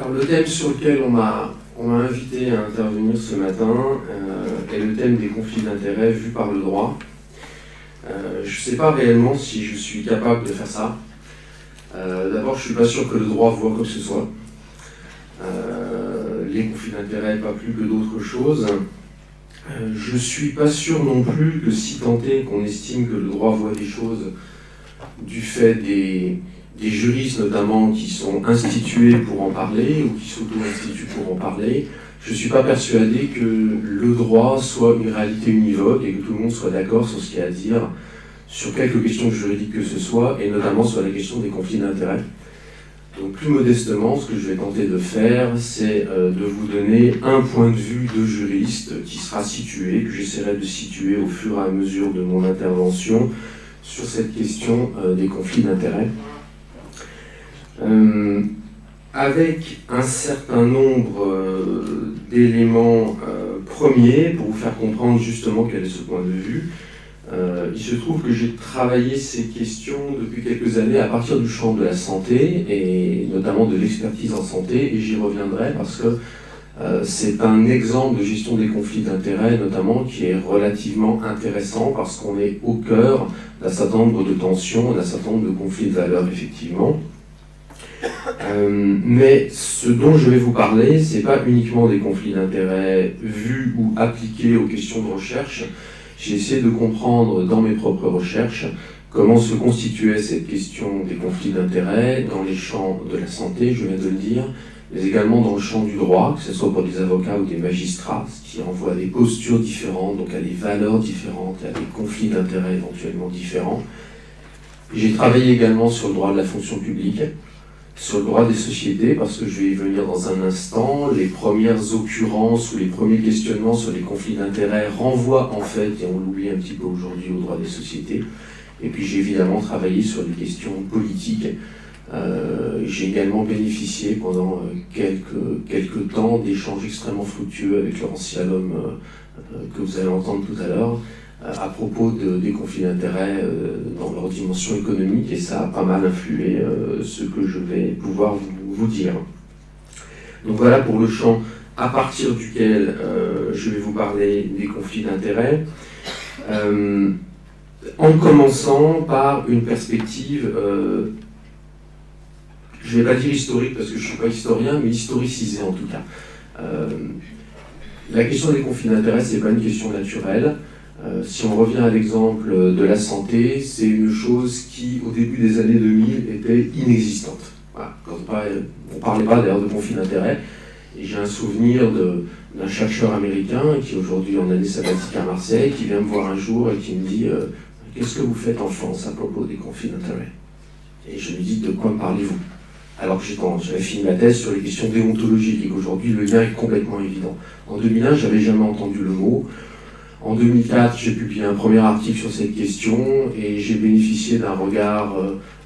Alors le thème sur lequel on m'a invité à intervenir ce matin est le thème des conflits d'intérêts vus par le droit. Je ne sais pas réellement si je suis capable de faire ça. D'abord, je ne suis pas sûr que le droit voit quoi que ce soit. Les conflits d'intérêts, pas plus que d'autres choses. Je ne suis pas sûr non plus que si tant est qu'on estime que le droit voit des choses du fait des juristes notamment qui sont institués pour en parler ou qui s'auto-instituent pour en parler, je ne suis pas persuadé que le droit soit une réalité univoque et que tout le monde soit d'accord sur ce qu'il y a à dire sur quelques questions juridiques que ce soit, et notamment sur la question des conflits d'intérêts. Donc plus modestement, ce que je vais tenter de faire, c'est de vous donner un point de vue de juriste qui sera situé, que j'essaierai de situer au fur et à mesure de mon intervention sur cette question des conflits d'intérêts. Avec un certain nombre d'éléments premiers pour vous faire comprendre justement quel est ce point de vue. Il se trouve que j'ai travaillé ces questions depuis quelques années à partir du champ de la santé et notamment de l'expertise en santé, et j'y reviendrai parce que c'est un exemple de gestion des conflits d'intérêts notamment qui est relativement intéressant parce qu'on est au cœur d'un certain nombre de tensions, d'un certain nombre de conflits de valeurs effectivement. Mais ce dont je vais vous parler, ce n'est pas uniquement des conflits d'intérêts vus ou appliqués aux questions de recherche. J'ai essayé de comprendre dans mes propres recherches comment se constituait cette question des conflits d'intérêts dans les champs de la santé, je viens de le dire, mais également dans le champ du droit, que ce soit pour des avocats ou des magistrats, ce qui renvoie à des postures différentes, donc à des valeurs différentes, à des conflits d'intérêts éventuellement différents. J'ai travaillé également sur le droit de la fonction publique, sur le droit des sociétés, parce que je vais y venir dans un instant. Les premières occurrences ou les premiers questionnements sur les conflits d'intérêts renvoient en fait, et on l'oublie un petit peu aujourd'hui, au droit des sociétés. Et puis j'ai évidemment travaillé sur des questions politiques. J'ai également bénéficié pendant quelques temps d'échanges extrêmement fructueux avec Laurence Cialom, que vous allez entendre tout à l'heure, à propos des conflits d'intérêts dans leur dimension économique, et ça a pas mal influé ce que je vais pouvoir vous dire. Donc voilà pour le champ à partir duquel je vais vous parler des conflits d'intérêts, en commençant par une perspective, je ne vais pas dire historique parce que je ne suis pas historien, mais historicisée en tout cas. La question des conflits d'intérêts, ce n'est pas une question naturelle. Si on revient à l'exemple de la santé, c'est une chose qui, au début des années 2000, était inexistante. Voilà. On ne parlait pas d'ailleurs de conflit d'intérêts. Et j'ai un souvenir d'un chercheur américain qui est aujourd'hui en année sabbatique à Marseille, qui vient me voir un jour et qui me dit « Qu'est-ce que vous faites en France à propos des conflits d'intérêts ?» Et je lui dis « De quoi me parlez-vous ?» Alors que j'avais fini ma thèse sur les questions déontologiques et qu'aujourd'hui le lien est complètement évident. En 2001, je n'avais jamais entendu le mot. En 2004, j'ai publié un premier article sur cette question et j'ai bénéficié d'un regard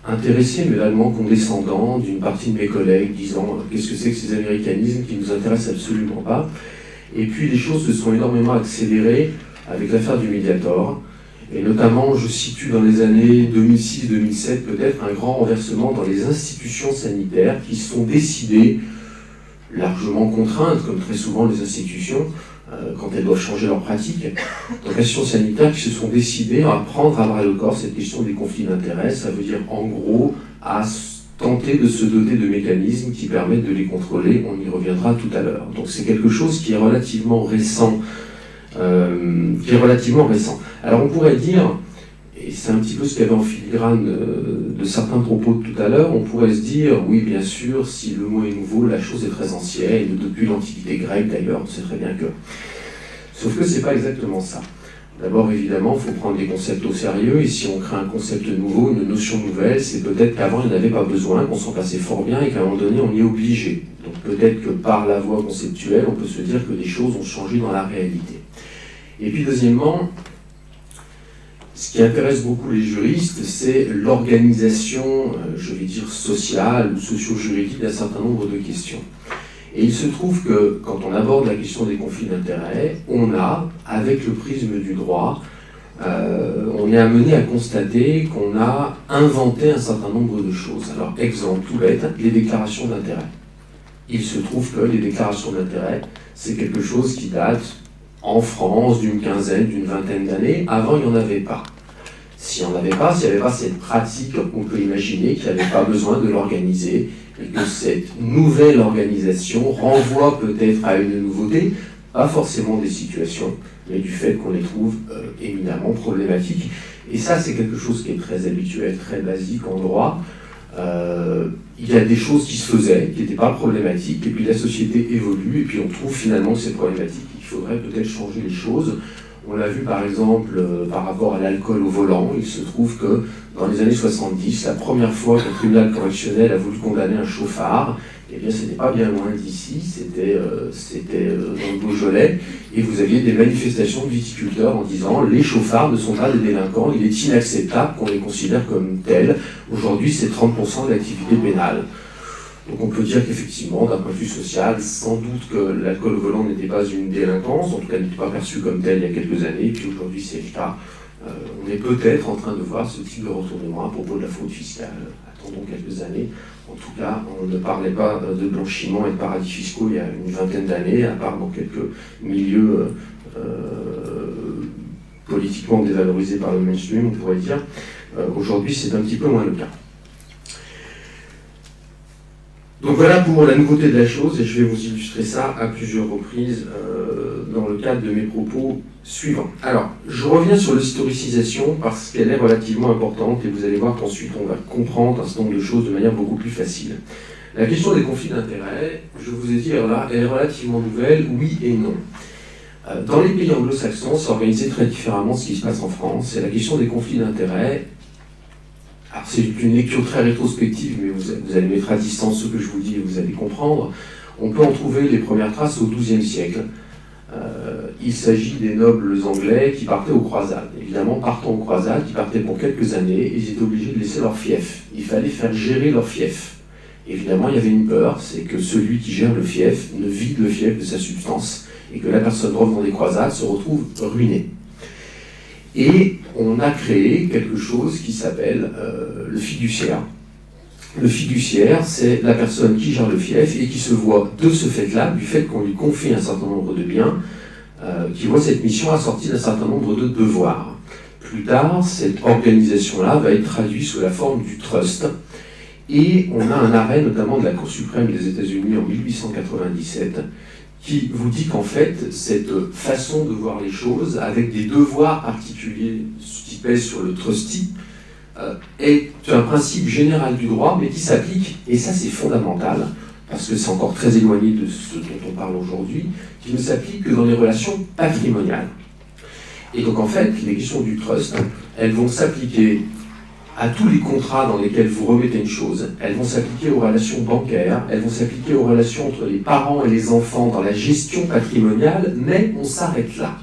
intéressé, mais vaguement condescendant, d'une partie de mes collègues disant « Qu'est-ce que c'est que ces américanismes qui ne nous intéressent absolument pas ?» Et puis les choses se sont énormément accélérées avec l'affaire du Mediator. Et notamment, je situe dans les années 2006-2007 peut-être un grand renversement dans les institutions sanitaires qui sont décidées, largement contraintes, comme très souvent les institutions, quand elles doivent changer leurs pratiques, dans les institutions sanitaires qui se sont décidées à prendre à bras le corps cette question des conflits d'intérêts. Ça veut dire en gros à tenter de se doter de mécanismes qui permettent de les contrôler. On y reviendra tout à l'heure. Donc c'est quelque chose qui est relativement récent. Alors on pourrait dire, et c'est un petit peu ce qu'il y avait en filigrane de certains propos de tout à l'heure, on pourrait se dire, oui bien sûr, si le mot est nouveau, la chose est très ancienne, depuis l'Antiquité grecque d'ailleurs, on sait très bien que... Sauf que c'est pas exactement ça. D'abord évidemment, il faut prendre des concepts au sérieux, et si on crée un concept nouveau, une notion nouvelle, c'est peut-être qu'avant il n'y en avait pas besoin, qu'on s'en passait fort bien, et qu'à un moment donné on y est obligé. Donc peut-être que par la voie conceptuelle, on peut se dire que des choses ont changé dans la réalité. Et puis deuxièmement, ce qui intéresse beaucoup les juristes, c'est l'organisation, je vais dire sociale ou socio-juridique d'un certain nombre de questions. Et il se trouve que quand on aborde la question des conflits d'intérêts, on a, avec le prisme du droit, on est amené à constater qu'on a inventé un certain nombre de choses. Alors, exemple tout bête, les déclarations d'intérêt. il se trouve que les déclarations d'intérêt, c'est quelque chose qui date en France d'une quinzaine, d'une vingtaine d'années. Avant, il n'y en avait pas. S'il n'y avait pas cette pratique, on peut imaginer qu'il n'y avait pas besoin de l'organiser et que cette nouvelle organisation renvoie peut-être à une nouveauté, pas forcément des situations, mais du fait qu'on les trouve éminemment problématiques. Et ça, c'est quelque chose qui est très habituel, très basique en droit. Il y a des choses qui se faisaient, qui n'étaient pas problématiques, et puis la société évolue, et puis on trouve finalement que c'est problématique. Il faudrait peut-être changer les choses. On l'a vu par exemple par rapport à l'alcool au volant. Il se trouve que dans les années 70, la première fois qu'un tribunal correctionnel a voulu condamner un chauffard, eh bien, ce n'était pas bien loin d'ici, c'était dans le Beaujolais, et vous aviez des manifestations de viticulteurs en disant « les chauffards ne sont pas des délinquants, il est inacceptable qu'on les considère comme tels. Aujourd'hui, c'est 30% de l'activité pénale. » Donc on peut dire qu'effectivement, d'un point de vue social, sans doute que l'alcool au volant n'était pas une délinquance, en tout cas n'était pas perçu comme tel il y a quelques années, et puis aujourd'hui c'est le cas. On est peut-être en train de voir ce type de retournement à propos de la fraude fiscale. Attendons quelques années. En tout cas, on ne parlait pas de blanchiment et de paradis fiscaux il y a une vingtaine d'années, à part dans quelques milieux politiquement dévalorisés par le mainstream, on pourrait dire. Aujourd'hui, c'est un petit peu moins le cas. Donc voilà pour la nouveauté de la chose, et je vais vous illustrer ça à plusieurs reprises dans le cadre de mes propos suivants. Alors, je reviens sur l'historicisation parce qu'elle est relativement importante, et vous allez voir qu'ensuite on va comprendre un certain nombre de choses de manière beaucoup plus facile. La question des conflits d'intérêts, je vous ai dit, là, elle est relativement nouvelle, oui et non. Dans les pays anglo-saxons, c'est organisé très différemment de ce qui se passe en France, et la question des conflits d'intérêts, alors c'est une lecture très rétrospective, mais vous allez mettre à distance ce que je vous dis et vous allez comprendre. On peut en trouver les premières traces au XIIe siècle. Il s'agit des nobles anglais qui partaient aux croisades. Évidemment, partant aux croisades, ils partaient pour quelques années et ils étaient obligés de laisser leur fief. Il fallait faire gérer leur fief. Évidemment, il y avait une peur, c'est que celui qui gère le fief ne vide le fief de sa substance et que la personne revenant des croisades se retrouve ruinée. Et on a créé quelque chose qui s'appelle le fiduciaire. Le fiduciaire, c'est la personne qui gère le fief et qui se voit de ce fait-là, du fait qu'on lui confie un certain nombre de biens, qui voit cette mission assortie d'un certain nombre de devoirs. Plus tard, cette organisation-là va être traduite sous la forme du trust. Et on a un arrêt, notamment de la Cour suprême des États-Unis en 1897, qui vous dit qu'en fait, cette façon de voir les choses, avec des devoirs particuliers qui pèsent sur le trustee, est un principe général du droit, mais qui s'applique, et ça c'est fondamental, parce que c'est encore très éloigné de ce dont on parle aujourd'hui, qui ne s'applique que dans les relations patrimoniales. Et donc en fait, les questions du trust, elles vont s'appliquer à tous les contrats dans lesquels vous remettez une chose, elles vont s'appliquer aux relations bancaires, elles vont s'appliquer aux relations entre les parents et les enfants dans la gestion patrimoniale, mais on s'arrête là.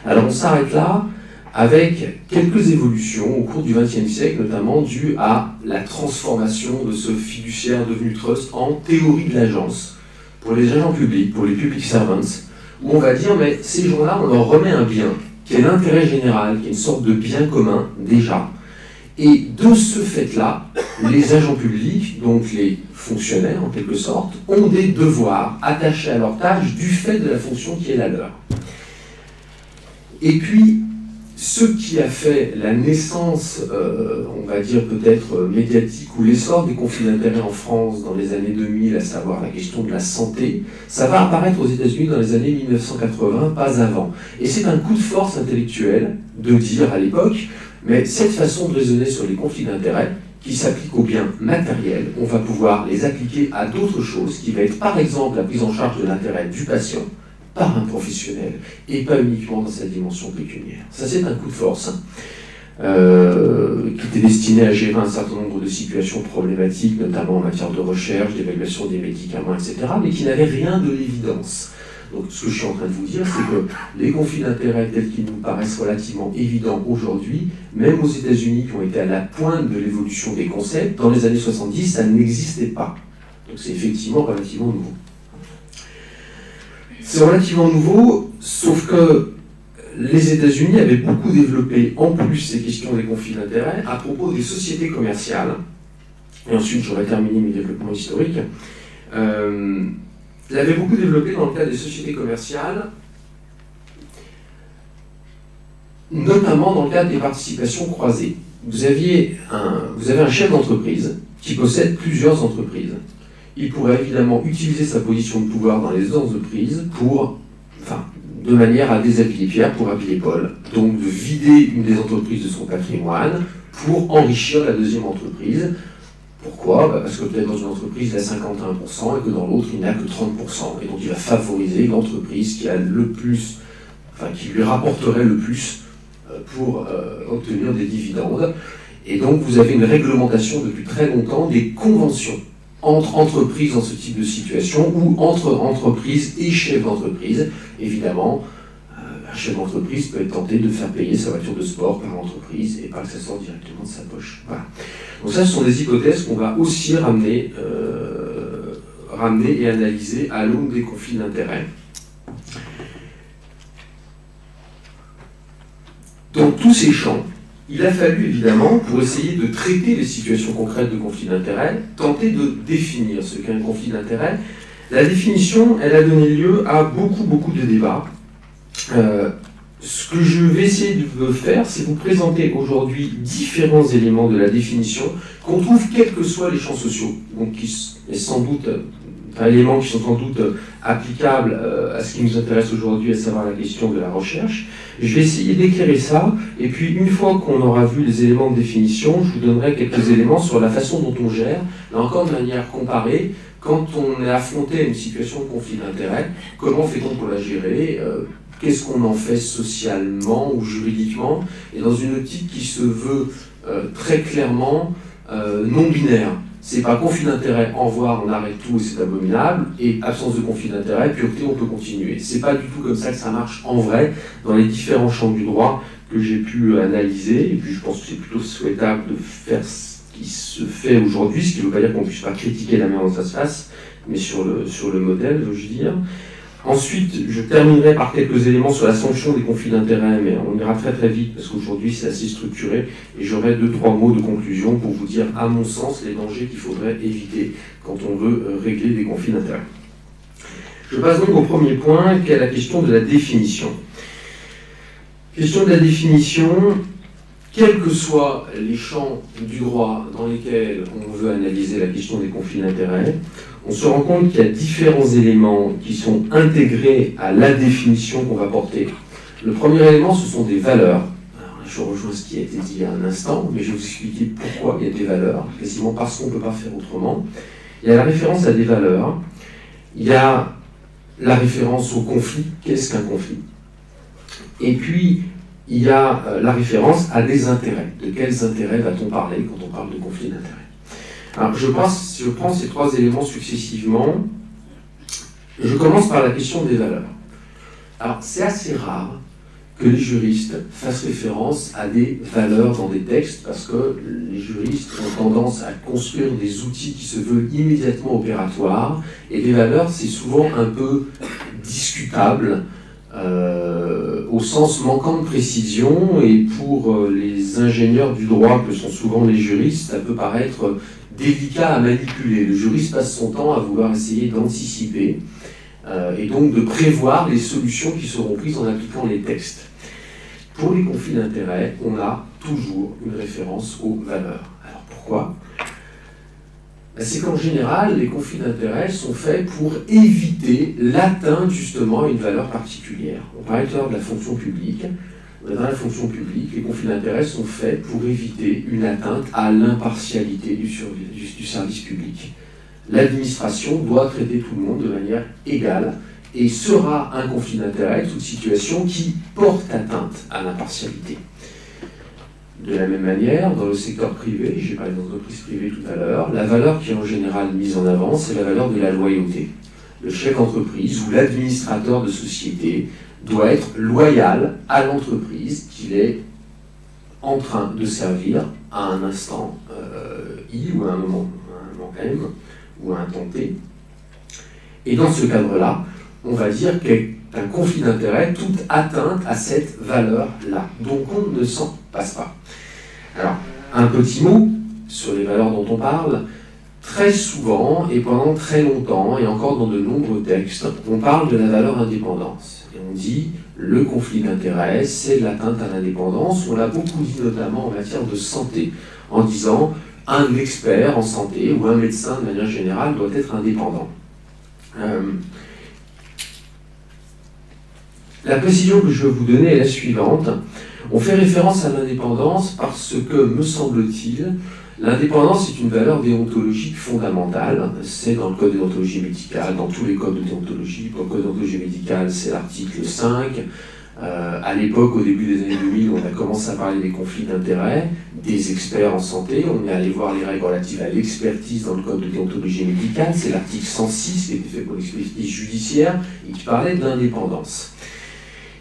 Alors on s'arrête là avec quelques évolutions au cours du XXe siècle, notamment dues à la transformation de ce fiduciaire devenu trust en théorie de l'agence, pour les agents publics, pour les public servants, où on va dire, mais ces gens-là, on leur remet un bien, qui est l'intérêt général, qui est une sorte de bien commun, déjà. Et de ce fait-là, les agents publics, donc les fonctionnaires en quelque sorte, ont des devoirs attachés à leur tâche du fait de la fonction qui est la leur. Et puis, ce qui a fait la naissance, on va dire peut-être médiatique, ou l'essor des conflits d'intérêts en France dans les années 2000, à savoir la question de la santé, ça va apparaître aux États-Unis dans les années 1980, pas avant. Et c'est un coup de force intellectuel de dire à l'époque, mais cette façon de raisonner sur les conflits d'intérêts, qui s'appliquent aux biens matériels, on va pouvoir les appliquer à d'autres choses, qui va être par exemple la prise en charge de l'intérêt du patient par un professionnel, et pas uniquement dans sa dimension pécuniaire. Ça c'est un coup de force, qui était destiné à gérer un certain nombre de situations problématiques, notamment en matière de recherche, d'évaluation des médicaments, etc., mais qui n'avait rien de l'évidence. Donc ce que je suis en train de vous dire, c'est que les conflits d'intérêts tels qu'ils nous paraissent relativement évidents aujourd'hui, même aux États-Unis qui ont été à la pointe de l'évolution des concepts, dans les années 70, ça n'existait pas. Donc c'est effectivement relativement nouveau. C'est relativement nouveau, sauf que les États-Unis avaient beaucoup développé en plus ces questions des conflits d'intérêts à propos des sociétés commerciales. Et ensuite, j'aurais terminé mes développements historiques. l'avait beaucoup développé dans le cadre des sociétés commerciales, notamment dans le cadre des participations croisées. Vous avez un chef d'entreprise qui possède plusieurs entreprises. Il pourrait évidemment utiliser sa position de pouvoir dans les entreprises de manière à déshabiller Pierre pour habiller Paul. Donc de vider une des entreprises de son patrimoine pour enrichir la deuxième entreprise. Pourquoi ? Parce que peut-être dans une entreprise il a 51% et que dans l'autre il n'a que 30%. Et donc il va favoriser l'entreprise qui a le plus, qui lui rapporterait le plus pour obtenir des dividendes. Et donc vous avez une réglementation depuis très longtemps des conventions entre entreprises dans ce type de situation ou entre entreprises et chefs d'entreprise. Évidemment, un chef d'entreprise peut être tenté de faire payer sa voiture de sport par l'entreprise et pas que ça sorte directement de sa poche. Voilà. Donc ça, ce sont des hypothèses qu'on va aussi ramener et analyser à l'aune des conflits d'intérêts. Dans tous ces champs, il a fallu évidemment, pour essayer de traiter les situations concrètes de conflit d'intérêts, tenter de définir ce qu'est un conflit d'intérêts. La définition, elle a donné lieu à beaucoup de débats. Ce que je vais essayer de faire, c'est vous présenter aujourd'hui différents éléments de la définition qu'on trouve quels que soient les champs sociaux, donc éléments qui sont sans doute applicables à ce qui nous intéresse aujourd'hui, à savoir la question de la recherche. Je vais essayer d'éclairer ça, et puis une fois qu'on aura vu les éléments de définition, je vous donnerai quelques éléments sur la façon dont on gère, là encore de manière comparée, quand on est affronté à une situation de conflit d'intérêts, comment fait-on pour la gérer, qu'est-ce qu'on en fait socialement ou juridiquement, et dans une optique qui se veut très clairement non binaire. C'est pas conflit d'intérêt, au revoir, on arrête tout et c'est abominable, et absence de conflit d'intérêt, pureté, on peut continuer. C'est pas du tout comme ça que ça marche en vrai, dans les différents champs du droit que j'ai pu analyser, et puis je pense que c'est plutôt souhaitable de faire ce qui se fait aujourd'hui, ce qui ne veut pas dire qu'on ne puisse pas critiquer la manière dont ça se passe, mais sur le modèle, veux-je dire. Ensuite, je terminerai par quelques éléments sur la sanction des conflits d'intérêts, mais on ira très vite, parce qu'aujourd'hui c'est assez structuré, et j'aurai 2-3 mots de conclusion pour vous dire, à mon sens, les dangers qu'il faudrait éviter quand on veut régler des conflits d'intérêts. Je passe donc au premier point, qui est la question de la définition. Question de la définition, quels que soient les champs du droit dans lesquels on veut analyser la question des conflits d'intérêts, on se rend compte qu'il y a différents éléments qui sont intégrés à la définition qu'on va porter. Le premier élément, ce sont des valeurs. Alors, je rejoins ce qui a été dit il y a un instant, mais je vais vous expliquer pourquoi il y a des valeurs, quasiment parce qu'on ne peut pas faire autrement. Il y a la référence à des valeurs, il y a la référence au conflit, qu'est-ce qu'un conflit? Et puis, il y a la référence à des intérêts. De quels intérêts va-t-on parler quand on parle de conflit d'intérêts? Alors, je prends ces trois éléments successivement. Je commence par la question des valeurs. Alors, c'est assez rare que les juristes fassent référence à des valeurs dans des textes, parce que les juristes ont tendance à construire des outils qui se veulent immédiatement opératoires, et les valeurs, c'est souvent un peu discutable, au sens manquant de précision, et pour les ingénieurs du droit que sont souvent les juristes, ça peut paraître délicat à manipuler. Le juriste passe son temps à vouloir essayer d'anticiper et donc de prévoir les solutions qui seront prises en appliquant les textes. Pour les conflits d'intérêts, on a toujours une référence aux valeurs. Alors pourquoi ? C'est qu'en général, les conflits d'intérêts sont faits pour éviter l'atteinte justement à une valeur particulière. On parlait tout à l'heure de la fonction publique. Dans la fonction publique, les conflits d'intérêts sont faits pour éviter une atteinte à l'impartialité du service public. L'administration doit traiter tout le monde de manière égale et sera un conflit d'intérêts, toute situation qui porte atteinte à l'impartialité. De la même manière, dans le secteur privé, j'ai parlé d'entreprise privée tout à l'heure, la valeur qui est en général mise en avant, c'est la valeur de la loyauté. Le chef d'entreprise ou l'administrateur de société doit être loyal à l'entreprise qu'il est en train de servir à un instant I ou à un moment M ou à un temps T. Et dans ce cadre-là, on va dire qu'un conflit d'intérêts toute atteinte à cette valeur-là. Donc on ne s'en passe pas. Alors, un petit mot sur les valeurs dont on parle. très souvent et pendant très longtemps, et encore dans de nombreux textes, on parle de la valeur indépendance. Et on dit le conflit d'intérêts, c'est l'atteinte à l'indépendance. On l'a beaucoup dit notamment en matière de santé, en disant un expert en santé ou un médecin de manière générale doit être indépendant. La précision que je veux vous donner est la suivante. On fait référence à l'indépendance parce que, me semble-t-il, l'indépendance est une valeur déontologique fondamentale. C'est dans le code de déontologie médicale, dans tous les codes de déontologie. Pour le code de déontologie médicale, c'est l'article 5. À l'époque, au début des années 2000, on a commencé à parler des conflits d'intérêts, des experts en santé. On est allé voir les règles relatives à l'expertise dans le code de déontologie médicale. C'est l'article 106 qui était fait pour l'expertise judiciaire et qui parlait de l'indépendance.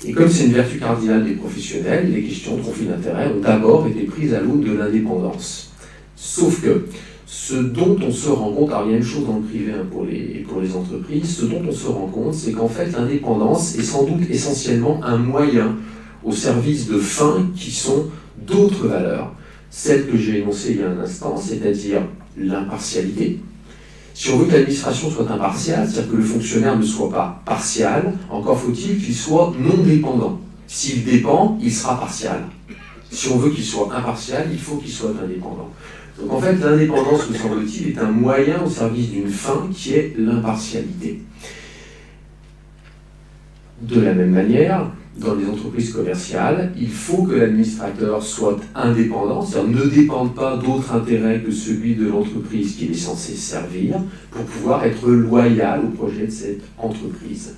Et comme c'est une vertu cardinale des professionnels, les questions de conflit d'intérêts ont d'abord été prises à l'aune de l'indépendance. Sauf que ce dont on se rend compte, alors il y a une chose dans le privé pour les entreprises, ce dont on se rend compte, c'est qu'en fait l'indépendance est sans doute essentiellement un moyen au service de fins qui sont d'autres valeurs, celles que j'ai énoncées il y a un instant, c'est-à-dire l'impartialité. Si on veut que l'administration soit impartiale, c'est-à-dire que le fonctionnaire ne soit pas partial, encore faut-il qu'il soit non dépendant. S'il dépend, il sera partial. Si on veut qu'il soit impartial, il faut qu'il soit indépendant. Donc en fait, l'indépendance, me semble-t-il, est un moyen au service d'une fin qui est l'impartialité. De la même manière, dans les entreprises commerciales, il faut que l'administrateur soit indépendant, c'est-à-dire ne dépende pas d'autre intérêt que celui de l'entreprise qu'il est censé servir, pour pouvoir être loyal au projet de cette entreprise.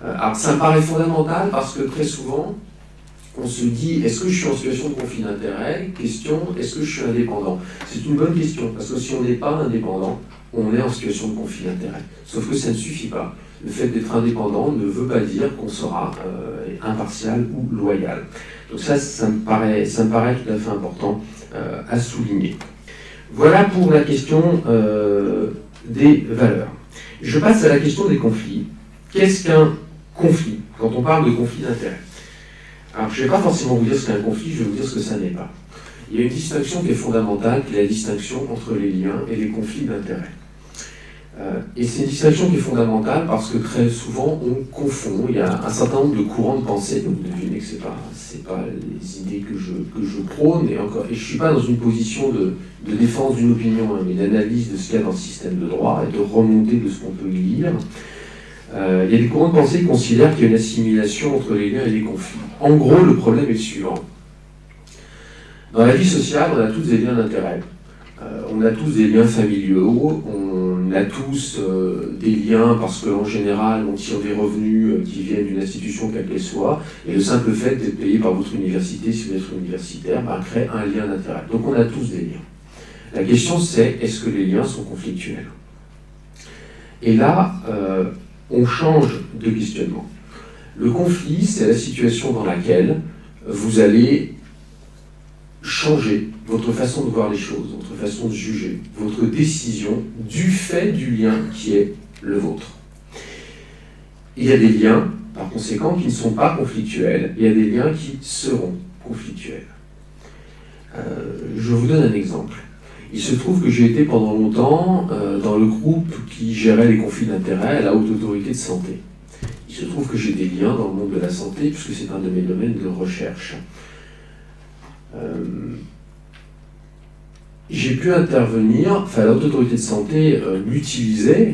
Alors ça me paraît fondamental parce que très souvent, on se dit, est-ce que je suis en situation de conflit d'intérêt? Question, est-ce que je suis indépendant? C'est une bonne question, parce que si on n'est pas indépendant, on est en situation de conflit d'intérêt. Sauf que ça ne suffit pas. Le fait d'être indépendant ne veut pas dire qu'on sera impartial ou loyal. Donc ça me paraît tout à fait important à souligner. Voilà pour la question des valeurs. Je passe à la question des conflits. Qu'est-ce qu'un conflit, quand on parle de conflit d'intérêt? Alors, je ne vais pas forcément vous dire ce qu'est un conflit, je vais vous dire ce que ça n'est pas. Il y a une distinction qui est fondamentale, qui est la distinction entre les liens et les conflits d'intérêt. Et c'est une distinction qui est fondamentale parce que très souvent on confond, il y a un certain nombre de courants de pensée, donc vous devinez que ce n'est pas les idées que je prône, et je ne suis pas dans une position de défense d'une opinion, mais d'analyse de ce qu'il y a dans le système de droit et de remonter de ce qu'on peut y lire. Il y a des courants de pensée qui considèrent qu'il y a une assimilation entre les liens et les conflits. En gros, le problème est le suivant. Dans la vie sociale, on a tous des liens d'intérêt. On a tous des liens familiaux, on a tous des liens parce qu'en général, on tire des revenus qui viennent d'une institution quelle qu'elle soit, et le simple fait d'être payé par votre université, si vous êtes universitaire, crée un lien d'intérêt. Donc on a tous des liens. La question c'est, est-ce que les liens sont conflictuels? Et là, on change de questionnement. Le conflit, c'est la situation dans laquelle vous allez changer votre façon de voir les choses, votre façon de juger, votre décision du fait du lien qui est le vôtre. Il y a des liens, par conséquent, qui ne sont pas conflictuels, il y a des liens qui seront conflictuels. Je vous donne un exemple. Il se trouve que j'ai été pendant longtemps dans le groupe qui gérait les conflits d'intérêts à la Haute Autorité de Santé. Il se trouve que j'ai des liens dans le monde de la santé, puisque c'est un de mes domaines de recherche. J'ai pu intervenir, la Haute Autorité de Santé utilisait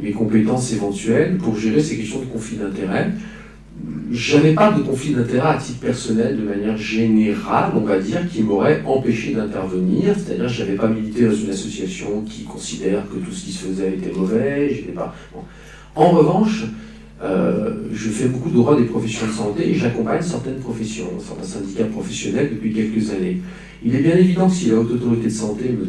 mes compétences éventuelles pour gérer ces questions de conflit d'intérêts. Je n'avais pas de conflit d'intérêt à titre personnel de manière générale, on va dire, qui m'aurait empêché d'intervenir. C'est-à-dire que je n'avais pas milité dans une association qui considère que tout ce qui se faisait était mauvais. Bon. En revanche, je fais beaucoup de droit des professions de santé et j'accompagne certaines professions, certains syndicats professionnels depuis quelques années. Il est bien évident que si la Haute Autorité de Santé me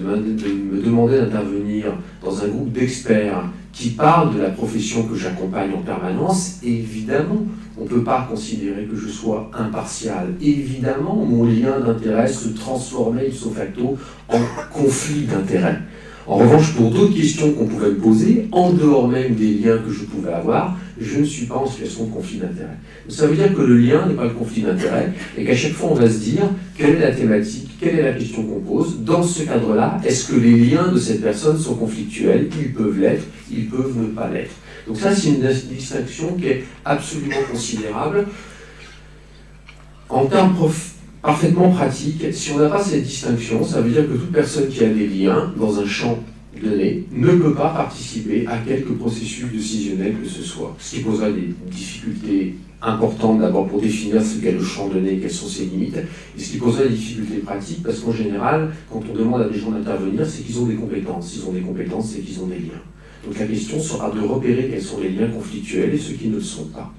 demandait d'intervenir dans un groupe d'experts qui parle de la profession que j'accompagne en permanence, évidemment, on ne peut pas considérer que je sois impartial. Évidemment, mon lien d'intérêt se transformait ipso facto en conflit d'intérêt. En revanche, pour d'autres questions qu'on pouvait me poser, en dehors même des liens que je pouvais avoir, je ne suis pas en situation de conflit d'intérêt. Ça veut dire que le lien n'est pas le conflit d'intérêt, et qu'à chaque fois on va se dire quelle est la thématique Quelle est la question qu'on pose? Dans ce cadre-là, est-ce que les liens de cette personne sont conflictuels? Ils peuvent l'être, ils peuvent ne pas l'être. Donc ça, c'est une distinction qui est absolument considérable. En termes parfaitement pratiques, si on n'a pas cette distinction, ça veut dire que toute personne qui a des liens dans un champ donné ne peut pas participer à quelque processus décisionnel que ce soit. Ce qui poserait des difficultés importantes d'abord pour définir ce qu'est le champ donné, quelles sont ses limites, et ce qui poserait des difficultés pratiques parce qu'en général, quand on demande à des gens d'intervenir, c'est qu'ils ont des compétences. S'ils ont des compétences, c'est qu'ils ont des liens. Donc la question sera de repérer quels sont les liens conflictuels et ceux qui ne le sont pas.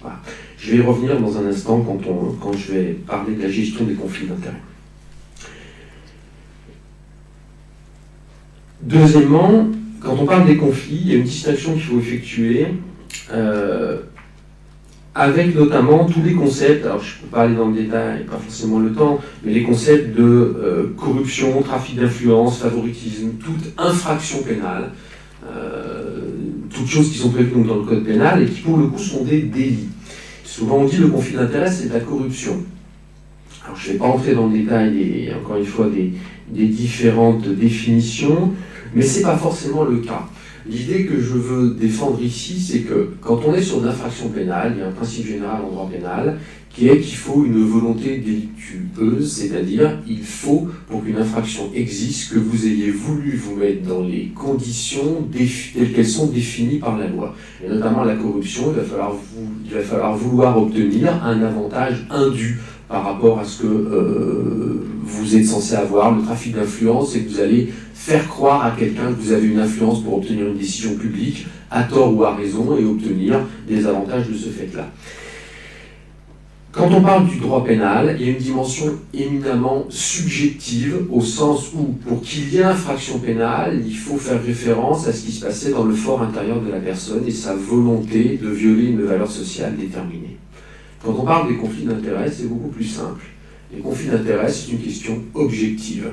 Voilà. Je vais y revenir dans un instant quand je vais parler de la gestion des conflits d'intérêts. Deuxièmement, quand on parle des conflits, il y a une distinction qu'il faut effectuer avec notamment tous les concepts, alors je ne peux pas aller dans le détail, pas forcément le temps, mais les concepts de corruption, trafic d'influence, favoritisme, toute infraction pénale, toutes choses qui sont prévues donc, dans le code pénal et qui pour le coup sont des délits. Souvent on dit le conflit d'intérêts c'est de la corruption. Alors je ne vais pas entrer dans le détail, encore une fois, des différentes définitions, mais ce n'est pas forcément le cas. L'idée que je veux défendre ici, c'est que quand on est sur une infraction pénale, il y a un principe général en droit pénal qui est qu'il faut une volonté délictueuse, c'est-à-dire il faut, pour qu'une infraction existe, que vous ayez voulu vous mettre dans les conditions telles qu'elles sont définies par la loi. Et notamment la corruption, il va falloir vouloir obtenir un avantage indu par rapport à ce que vous êtes censé avoir. Le trafic d'influence, c'est que vous allez faire croire à quelqu'un que vous avez une influence pour obtenir une décision publique, à tort ou à raison, et obtenir des avantages de ce fait-là. Quand on parle du droit pénal, il y a une dimension éminemment subjective, au sens où, pour qu'il y ait infraction pénale, il faut faire référence à ce qui se passait dans le fort intérieur de la personne et sa volonté de violer une valeur sociale déterminée. Quand on parle des conflits d'intérêts, c'est beaucoup plus simple. Les conflits d'intérêts, c'est une question objective.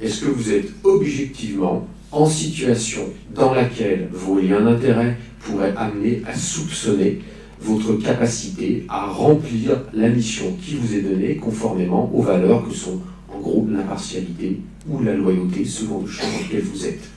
Est-ce que vous êtes objectivement en situation dans laquelle vos liens d'intérêt pourraient amener à soupçonner votre capacité à remplir la mission qui vous est donnée conformément aux valeurs que sont en gros l'impartialité ou la loyauté selon le champ dans lequel vous êtes.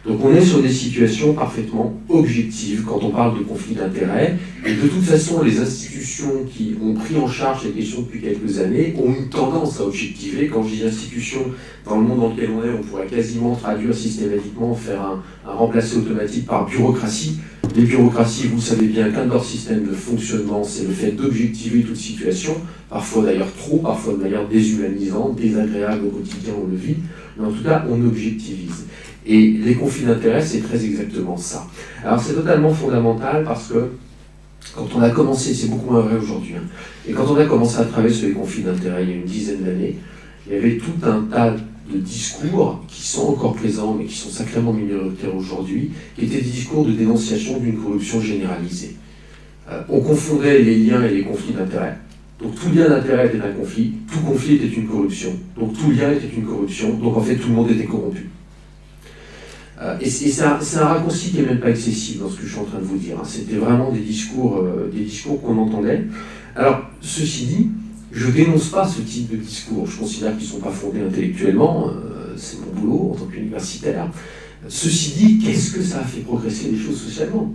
Donc on est sur des situations parfaitement objectives quand on parle de conflit d'intérêts. Et de toute façon, les institutions qui ont pris en charge ces questions depuis quelques années ont une tendance à objectiver. Quand je dis institutions, dans le monde dans lequel on est, on pourrait quasiment traduire systématiquement, faire un remplacé automatique par bureaucratie. Les bureaucraties, vous savez bien qu'un de leurs systèmes de fonctionnement, c'est le fait d'objectiver toute situation, parfois d'ailleurs trop, parfois de manière déshumanisante, désagréable au quotidien, on le vit, mais en tout cas, on objectivise. Et les conflits d'intérêts, c'est très exactement ça. Alors c'est totalement fondamental parce que quand on a commencé, c'est beaucoup moins vrai aujourd'hui, hein, et quand on a commencé à travailler sur les conflits d'intérêts il y a une dizaine d'années, il y avait tout un tas de discours qui sont encore présents, mais qui sont sacrément minoritaires aujourd'hui, qui étaient des discours de dénonciation d'une corruption généralisée. On confondait les liens et les conflits d'intérêts. Donc tout lien d'intérêt était un conflit, tout conflit était une corruption. Donc tout lien était une corruption, donc en fait tout le monde était corrompu. Et c'est un raccourci qui n'est même pas excessif dans ce que je suis en train de vous dire. Hein. C'était vraiment des discours qu'on entendait. Alors, ceci dit, je ne dénonce pas ce type de discours. Je considère qu'ils ne sont pas fondés intellectuellement. C'est mon boulot en tant qu'universitaire. Ceci dit, qu'est-ce que ça a fait progresser les choses socialement?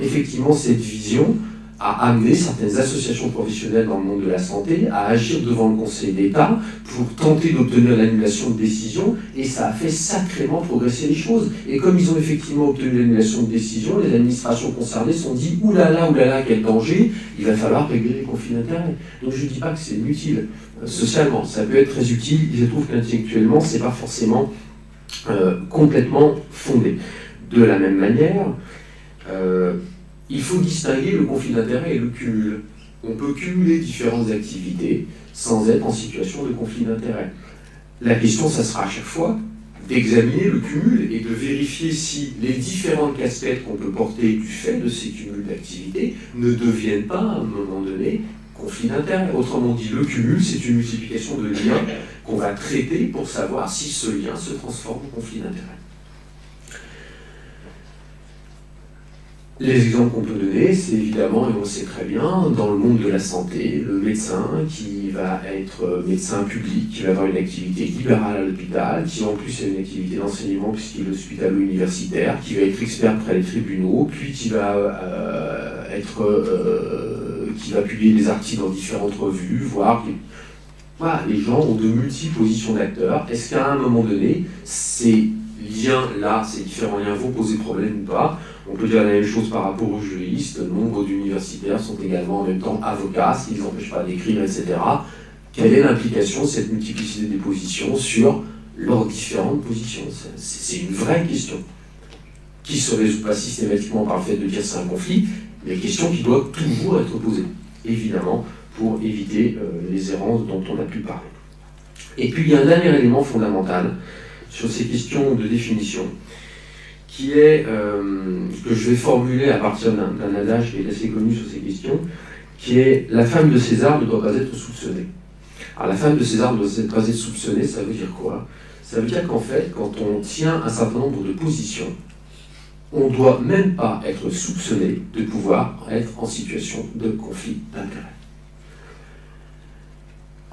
Effectivement, cette vision a amené certaines associations professionnelles dans le monde de la santé à agir devant le Conseil d'État pour tenter d'obtenir l'annulation de décision, et ça a fait sacrément progresser les choses. Et comme ils ont effectivement obtenu l'annulation de décision, les administrations concernées se sont dit « oulala, quel danger, il va falloir régler les conflits d'intérêts ». Donc je ne dis pas que c'est inutile. Socialement, ça peut être très utile, il se trouve qu'intellectuellement, ce n'est pas forcément complètement fondé. De la même manière, il faut distinguer le conflit d'intérêts et le cumul. On peut cumuler différentes activités sans être en situation de conflit d'intérêts. La question, ça sera à chaque fois d'examiner le cumul et de vérifier si les différentes casquettes qu'on peut porter du fait de ces cumuls d'activités ne deviennent pas, à un moment donné, conflit d'intérêts. Autrement dit, le cumul, c'est une multiplication de liens qu'on va traiter pour savoir si ce lien se transforme en conflit d'intérêts. Les exemples qu'on peut donner, c'est évidemment, et on le sait très bien, dans le monde de la santé, le médecin qui va être médecin public, qui va avoir une activité libérale à l'hôpital, qui en plus a une activité d'enseignement puisqu'il est hospitalo-universitaire, qui va être expert près des tribunaux, puis qui va publier des articles dans différentes revues, voire... Voilà, les gens ont de multiples positions d'acteurs. Est-ce qu'à un moment donné, ces liens-là, ces différents liens vont poser problème ou pas? On peut dire la même chose par rapport aux juristes. Nombre d'universitaires sont également en même temps avocats, ce qui ne les empêche pas d'écrire, etc. Quelle est l'implication de cette multiplicité des positions sur leurs différentes positions? C'est une vraie question qui ne se résout pas systématiquement par le fait de dire c'est un conflit, mais une question qui doit toujours être posée, évidemment, pour éviter les errances dont on a pu parler. Et puis il y a un dernier élément fondamental sur ces questions de définition, qui est, que je vais formuler à partir d'un adage qui est assez connu sur ces questions, qui est « la femme de César ne doit pas être soupçonnée ». Alors la femme de César ne doit pas être soupçonnée, ça veut dire quoi? Ça veut dire qu'en fait, quand on tient un certain nombre de positions, on ne doit même pas être soupçonné de pouvoir être en situation de conflit d'intérêts.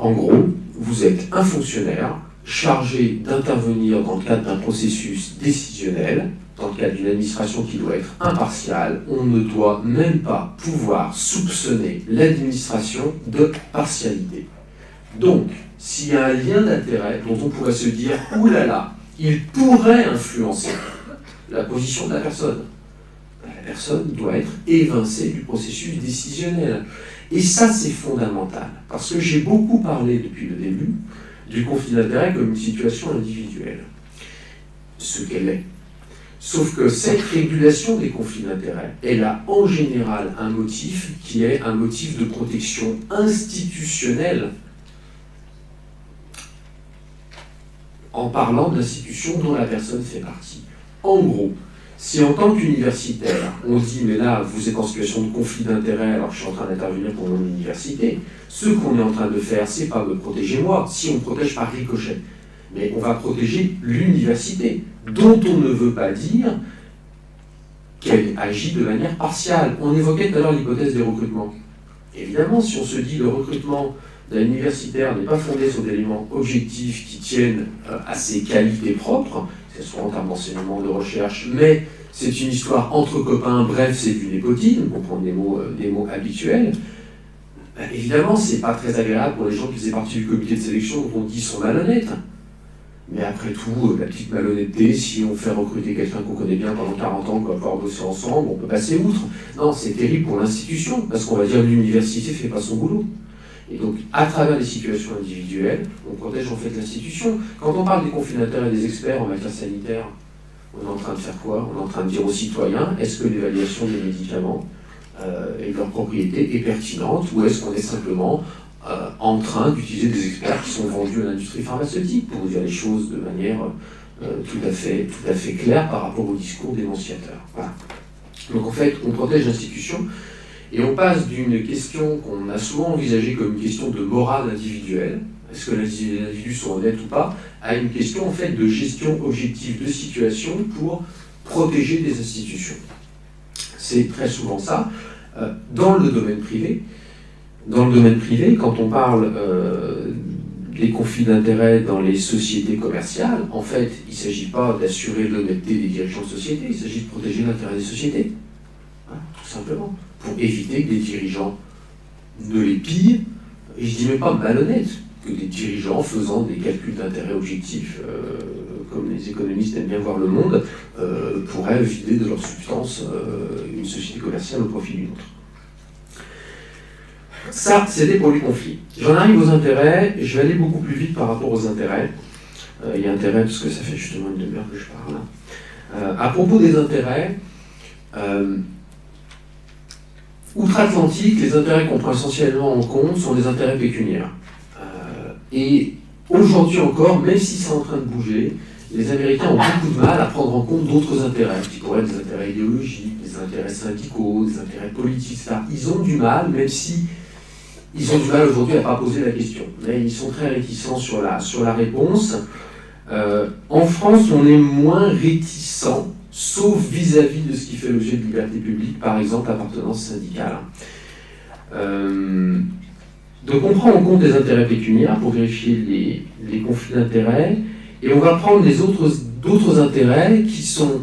En gros, vous êtes un fonctionnaire chargé d'intervenir dans le cadre d'un processus décisionnel, dans le cadre d'une administration qui doit être impartiale. On ne doit même pas pouvoir soupçonner l'administration de partialité. Donc, s'il y a un lien d'intérêt dont on pourrait se dire « Ouh là là, il pourrait influencer la position de la personne », la personne doit être évincée du processus décisionnel. Et ça, c'est fondamental, parce que j'ai beaucoup parlé depuis le début du conflit d'intérêts comme une situation individuelle, ce qu'elle est. Sauf que cette régulation des conflits d'intérêts, elle a en général un motif qui est un motif de protection institutionnelle, en parlant d'institutions dont la personne fait partie. En gros, si en tant qu'universitaire, on dit « mais là, vous êtes en situation de conflit d'intérêts alors que je suis en train d'intervenir pour mon université », ce qu'on est en train de faire, c'est pas me protéger moi, si on protège par ricochet, mais on va protéger l'université, dont on ne veut pas dire qu'elle agit de manière partiale. On évoquait tout à l'heure l'hypothèse des recrutements. Évidemment, si on se dit le recrutement d'un universitaire n'est pas fondé sur des éléments objectifs qui tiennent à ses qualités propres, que ce soit en termes d'enseignement, de recherche, mais c'est une histoire entre copains, bref, c'est du népotisme, pour prendre des mots habituels, évidemment, c'est pas très agréable pour les gens qui faisaient partie du comité de sélection dont on dit sont malhonnêtes. Mais après tout, la petite malhonnêteté, si on fait recruter quelqu'un qu'on connaît bien pendant 40 ans, qu'on va pouvoir bosser ensemble, on peut passer outre. Non, c'est terrible pour l'institution, parce qu'on va dire l'université fait pas son boulot. Et donc, à travers les situations individuelles, on protège en fait l'institution. Quand on parle des conflits d'intérêts des experts en matière sanitaire, on est en train de faire quoi? On est en train de dire aux citoyens, est-ce que l'évaluation des médicaments et de leurs propriétés est pertinente, ou est-ce qu'on est simplement en train d'utiliser des experts qui sont vendus à l'industrie pharmaceutique, pour dire les choses de manière tout à fait claire par rapport au discours dénonciateur. Voilà. Donc en fait, on protège l'institution, et on passe d'une question qu'on a souvent envisagée comme une question de morale individuelle, est-ce que les individus sont honnêtes ou pas, à une question en fait de gestion objective de situation pour protéger des institutions. C'est très souvent ça. Dans le domaine privé, quand on parle des conflits d'intérêts dans les sociétés commerciales, en fait, il ne s'agit pas d'assurer l'honnêteté des dirigeants de société, il s'agit de protéger l'intérêt des sociétés. Voilà, tout simplement. Pour éviter que des dirigeants ne les pillent, et je ne dis même pas malhonnêtes, que des dirigeants faisant des calculs d'intérêt objectifs, comme les économistes aiment bien voir le monde, pourraient vider de leur substance une société commerciale au profit d'une autre. Ça, c'était pour les conflits. J'en arrive aux intérêts, je vais aller beaucoup plus vite par rapport aux intérêts. Il y a intérêt parce que ça fait justement une demi-heure que je parle. À propos des intérêts, outre-Atlantique, les intérêts qu'on prend essentiellement en compte sont les intérêts pécuniaires. Et aujourd'hui encore, même si c'est en train de bouger, les Américains ont beaucoup de mal à prendre en compte d'autres intérêts, qui pourraient être des intérêts idéologiques, des intérêts syndicaux, des intérêts politiques, etc. Ils ont du mal, même si ils ont du mal aujourd'hui à ne pas poser la question. Mais ils sont très réticents sur la réponse. En France, on est moins réticents sauf vis-à-vis de ce qui fait l'objet de liberté publique, par exemple l'appartenance syndicale. Donc on prend en compte les intérêts pécuniaires pour vérifier les conflits d'intérêts, et on va prendre d'autres intérêts qui sont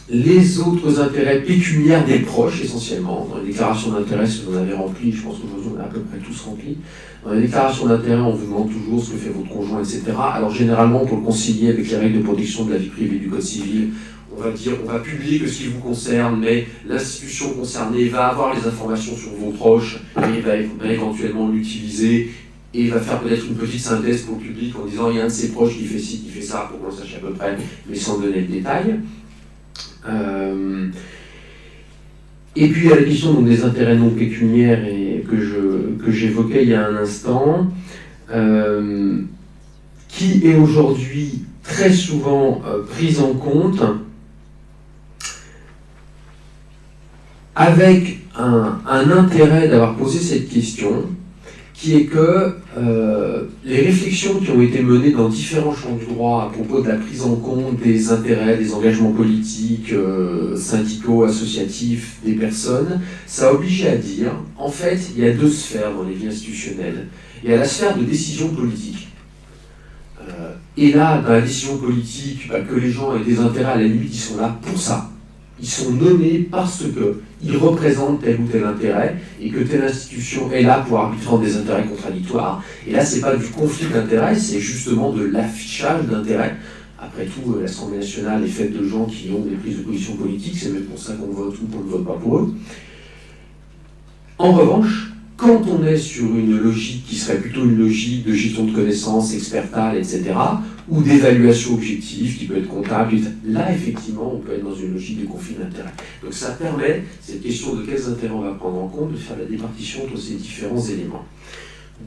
les autres intérêts pécuniaires des proches, essentiellement. Dans les déclarations d'intérêt, si vous en avez rempli, je pense qu'aujourd'hui on a à peu près tous rempli. Dans les déclarations d'intérêt, on vous demande toujours ce que fait votre conjoint, etc. Alors généralement, pour le concilier avec les règles de protection de la vie privée du Code civil, on va publier que ce qui vous concerne, mais l'institution concernée va avoir les informations sur vos proches et va éventuellement l'utiliser et va faire peut-être une petite synthèse pour le public en disant il y a un de ses proches qui fait ci, qui fait ça, pour qu'on le sache à peu près, mais sans donner le détail. Et puis il y a la question donc, des intérêts non pécuniaires et que j'évoquais il y a un instant, qui est aujourd'hui très souvent prise en compte avec un intérêt d'avoir posé cette question, qui est que les réflexions qui ont été menées dans différents champs du droit à propos de la prise en compte des intérêts, des engagements politiques, syndicaux, associatifs, des personnes, ça a obligé à dire, en fait, il y a deux sphères dans les vies institutionnelles. Il y a la sphère de décision politique. Et là, dans la décision politique, que les gens aient des intérêts, à la limite, ils sont là pour ça. Ils sont nommés parce qu'ils représentent tel ou tel intérêt et que telle institution est là pour arbitrer des intérêts contradictoires. Et là, ce n'est pas du conflit d'intérêts, c'est justement de l'affichage d'intérêts. Après tout, l'Assemblée nationale est faite de gens qui ont des prises de position politiques, c'est même pour ça qu'on vote ou qu'on ne vote pas pour eux. En revanche, quand on est sur une logique qui serait plutôt une logique de gestion de connaissances, expertale, etc., ou d'évaluation objective, qui peut être comptable, là, effectivement, on peut être dans une logique de conflit d'intérêts. Donc ça permet, cette question de quels intérêts on va prendre en compte, de faire la départition entre ces différents éléments.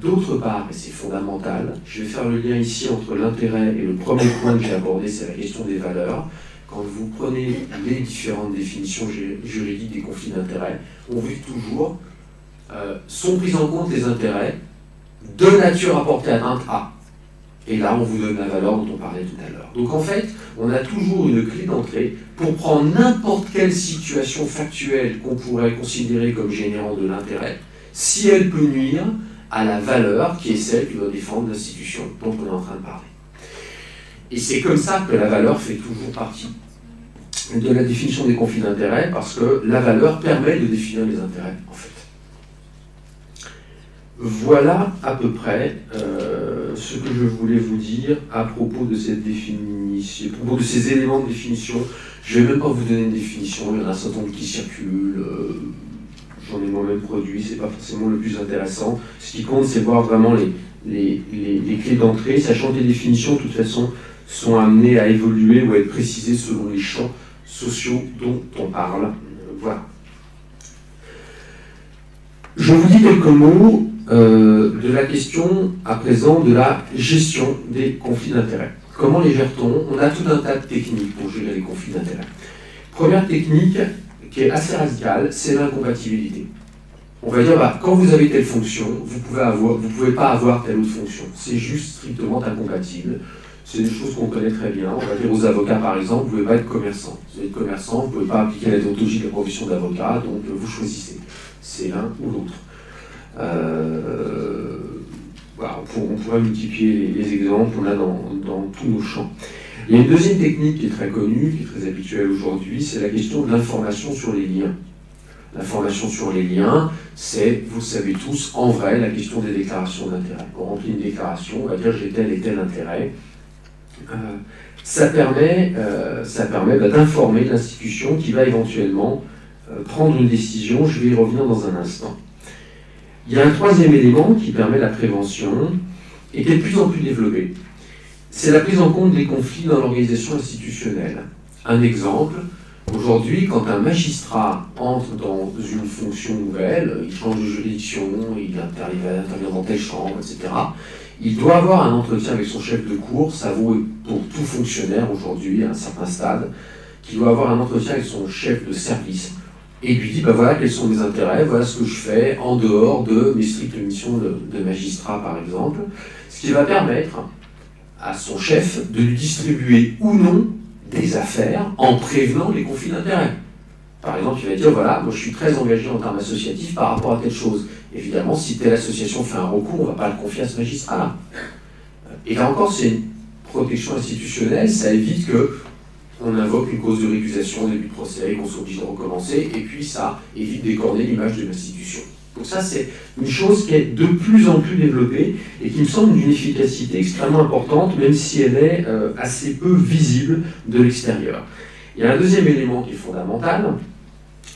D'autre part, et c'est fondamental, je vais faire le lien ici entre l'intérêt et le premier point que j'ai abordé, c'est la question des valeurs. Quand vous prenez les différentes définitions juridiques des conflits d'intérêts, on vit toujours sont pris en compte les intérêts de nature à porter atteinte à. Et là, on vous donne la valeur dont on parlait tout à l'heure. Donc en fait, on a toujours une clé d'entrée pour prendre n'importe quelle situation factuelle qu'on pourrait considérer comme générant de l'intérêt, si elle peut nuire à la valeur qui est celle qui doit défendre l'institution dont on est en train de parler. Et c'est comme ça que la valeur fait toujours partie de la définition des conflits d'intérêts, parce que la valeur permet de définir les intérêts, en fait. Voilà à peu près ce que je voulais vous dire à propos de cette définition, à propos de ces éléments de définition. Je ne vais même pas vous donner une définition, il y en a un certain nombre qui circulent, j'en ai moi-même produit, c'est pas forcément le plus intéressant. Ce qui compte, c'est voir vraiment les clés d'entrée, sachant que les définitions, de toute façon, sont amenées à évoluer ou à être précisées selon les champs sociaux dont on parle. Voilà. Je vous dis quelques mots de la question, à présent, de la gestion des conflits d'intérêts. Comment les gère-t-on? On a tout un tas de techniques pour gérer les conflits d'intérêts. Première technique, qui est assez radicale, c'est l'incompatibilité. On va dire, quand vous avez telle fonction, vous pouvez pas avoir telle autre fonction. C'est juste strictement incompatible. C'est des choses qu'on connaît très bien. On va dire aux avocats, par exemple, vous ne pouvez pas être commerçant. Vous êtes commerçant, vous ne pouvez pas appliquer la déontologie de la profession d'avocat, donc vous choisissez. C'est l'un ou l'autre. Voilà, on pourrait multiplier les exemples qu'on a dans tous nos champs. Il y a une deuxième technique qui est très connue, qui est très habituelle aujourd'hui, c'est la question de l'information sur les liens. L'information sur les liens, c'est, vous le savez tous, en vrai, la question des déclarations d'intérêt. On remplit une déclaration, on va dire j'ai tel et tel intérêt. Ça permet d'informer l'institution qui va éventuellement prendre une décision. Je vais y revenir dans un instant. Il y a un troisième élément qui permet la prévention et qui est de plus en plus développé. C'est la prise en compte des conflits dans l'organisation institutionnelle. Un exemple, aujourd'hui, quand un magistrat entre dans une fonction nouvelle, il change de juridiction, il va intervenir dans telle chambre, etc., il doit avoir un entretien avec son chef de cour. Ça vaut pour tout fonctionnaire aujourd'hui, à un certain stade, qui doit avoir un entretien avec son chef de service et lui dit, voilà quels sont mes intérêts, voilà ce que je fais en dehors de mes strictes missions de magistrat, par exemple, ce qui va permettre à son chef de lui distribuer ou non des affaires en prévenant les conflits d'intérêts. Par exemple, il va dire, voilà, moi je suis très engagé en termes associatifs par rapport à telle chose. Évidemment, si telle association fait un recours, on ne va pas le confier à ce magistrat-là. Et là encore, c'est une protection institutionnelle, ça évite qu'on invoque une cause de récusation au début de procès, qu'on soit obligé de recommencer, et puis ça évite d'écorner l'image de l'institution. Donc ça, c'est une chose qui est de plus en plus développée et qui me semble d'une efficacité extrêmement importante, même si elle est assez peu visible de l'extérieur. Il y a un deuxième élément qui est fondamental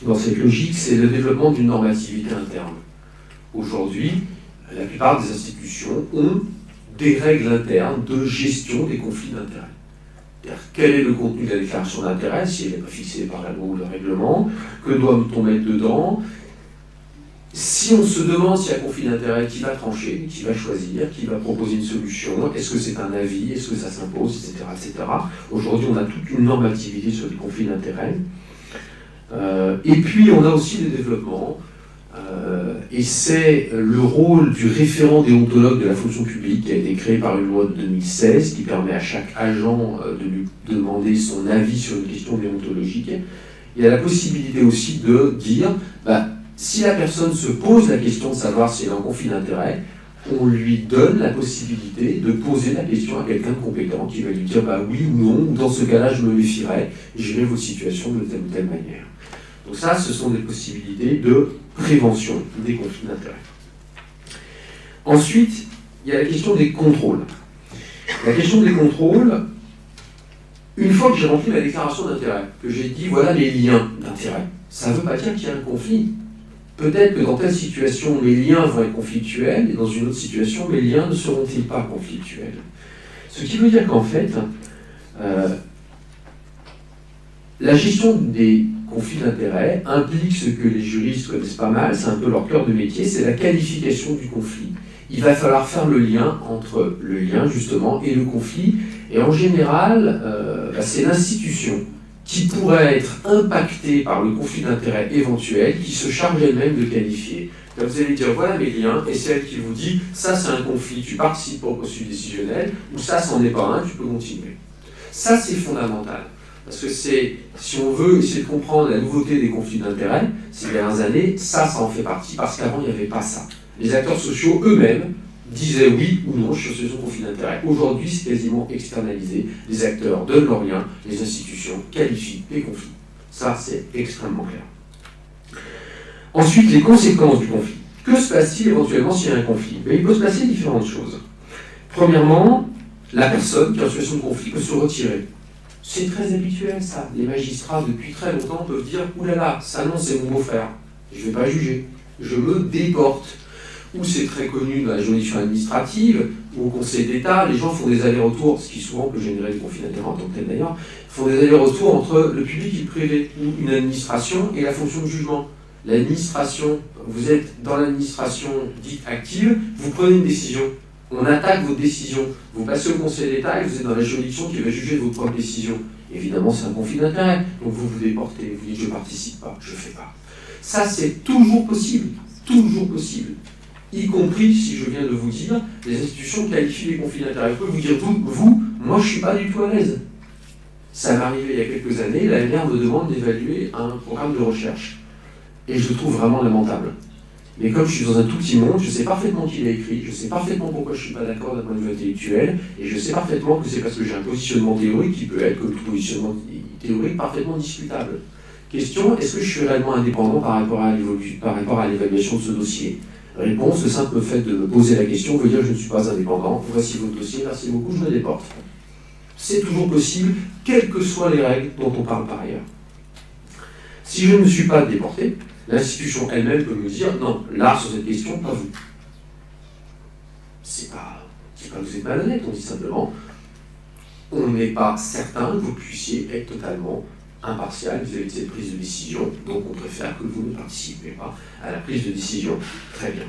dans cette logique, c'est le développement d'une normativité interne. Aujourd'hui, la plupart des institutions ont des règles internes de gestion des conflits d'intérêts. Quel est le contenu de la déclaration d'intérêt, si elle n'est pas fixée par la loi ou le règlement, que doit-on mettre dedans? Si on se demande s'il y a conflit d'intérêt, qui va trancher, qui va choisir, qui va proposer une solution, est-ce que c'est un avis, est-ce que ça s'impose, etc., etc. Aujourd'hui, on a toute une normativité sur les conflits d'intérêt. Et puis, on a aussi des développements, et c'est le rôle du référent déontologue de la fonction publique qui a été créé par une loi de 2016 qui permet à chaque agent de lui demander son avis sur une question déontologique. Il y a la possibilité aussi de dire, si la personne se pose la question de savoir s'il est en conflit d'intérêt, on lui donne la possibilité de poser la question à quelqu'un de compétent qui va lui dire oui ou non, ou dans ce cas-là je me méfierais, gérer votre situation de telle ou telle manière. Donc ça, ce sont des possibilités de prévention des conflits d'intérêt. Ensuite, il y a la question des contrôles. La question des contrôles, une fois que j'ai rempli ma déclaration d'intérêt, que j'ai dit voilà les liens d'intérêt, ça ne veut pas dire qu'il y a un conflit. Peut-être que dans telle situation, mes liens vont être conflictuels, et dans une autre situation, mes liens ne seront-ils pas conflictuels. Ce qui veut dire qu'en fait, la gestion des conflits d'intérêts implique ce que les juristes connaissent pas mal, c'est un peu leur cœur de métier, c'est la qualification du conflit. Il va falloir faire le lien entre le lien, justement, et le conflit, et en général, c'est l'institution qui pourrait être impactée par le conflit d'intérêts éventuel, qui se charge elle-même de qualifier. Là, vous allez dire, voilà mes liens, et c'est elle qui vous dit, ça c'est un conflit, tu participes au processus décisionnel, ou ça, c'en est pas un, tu peux continuer. Ça, c'est fondamental. Parce que si on veut essayer de comprendre la nouveauté des conflits d'intérêts, ces dernières années, ça en fait partie, parce qu'avant, il n'y avait pas ça. Les acteurs sociaux eux-mêmes disaient oui ou non, je suis en situation de conflit d'intérêts. Aujourd'hui, c'est quasiment externalisé. Les acteurs donnent leurs liens, les institutions qualifient les conflits. Ça, c'est extrêmement clair. Ensuite, les conséquences du conflit. Que se passe-t-il éventuellement s'il y a un conflit? Il peut se passer différentes choses. Premièrement, la personne qui est en situation de conflit peut se retirer. C'est très habituel, ça. Les magistrats, depuis très longtemps, peuvent dire « Oulala, ça non, c'est mon beau-frère. Je ne vais pas juger. Je me déporte. » Ou c'est très connu dans la juridiction administrative, ou au Conseil d'État, les gens font des allers-retours, ce qui souvent peut générer des conflits d'intérêts en tant que tel d'ailleurs, font des allers-retours entre le public et le privé, ou une administration et la fonction de jugement. L'administration, vous êtes dans l'administration dite active, vous prenez une décision. On attaque votre décision. Vous passez au Conseil d'État et vous êtes dans la juridiction qui va juger votre propre décision. Évidemment, c'est un conflit d'intérêts. Donc vous vous déportez, vous dites je ne participe pas, je ne fais pas. Ça, c'est toujours possible. Toujours possible. Y compris, si je viens de vous dire, les institutions qualifient les conflits d'intérêts. Je peux vous dire, moi je ne suis pas du tout à l'aise. Ça m'est arrivé il y a quelques années, l'ANR me demande d'évaluer un programme de recherche. Et je le trouve vraiment lamentable. Mais comme je suis dans un tout petit monde, je sais parfaitement qui l'a écrit, je sais parfaitement pourquoi je ne suis pas d'accord d'un point de vue intellectuel, et je sais parfaitement que c'est parce que j'ai un positionnement théorique qui peut être, comme tout positionnement théorique, parfaitement discutable. Question, est-ce que je suis réellement indépendant par rapport à l'évaluation de ce dossier? Réponse, le simple fait de me poser la question veut dire que je ne suis pas indépendant, voici votre dossier, merci beaucoup, je me déporte. C'est toujours possible, quelles que soient les règles dont on parle par ailleurs. Si je ne me suis pas déporté, l'institution elle-même peut me dire non, là, sur cette question, pas vous. C'est pas que vous êtes malhonnête, on dit simplement on n'est pas certain que vous puissiez être totalement impartial vis-à-vis de cette prise de décision, donc on préfère que vous ne participez pas à la prise de décision. Très bien.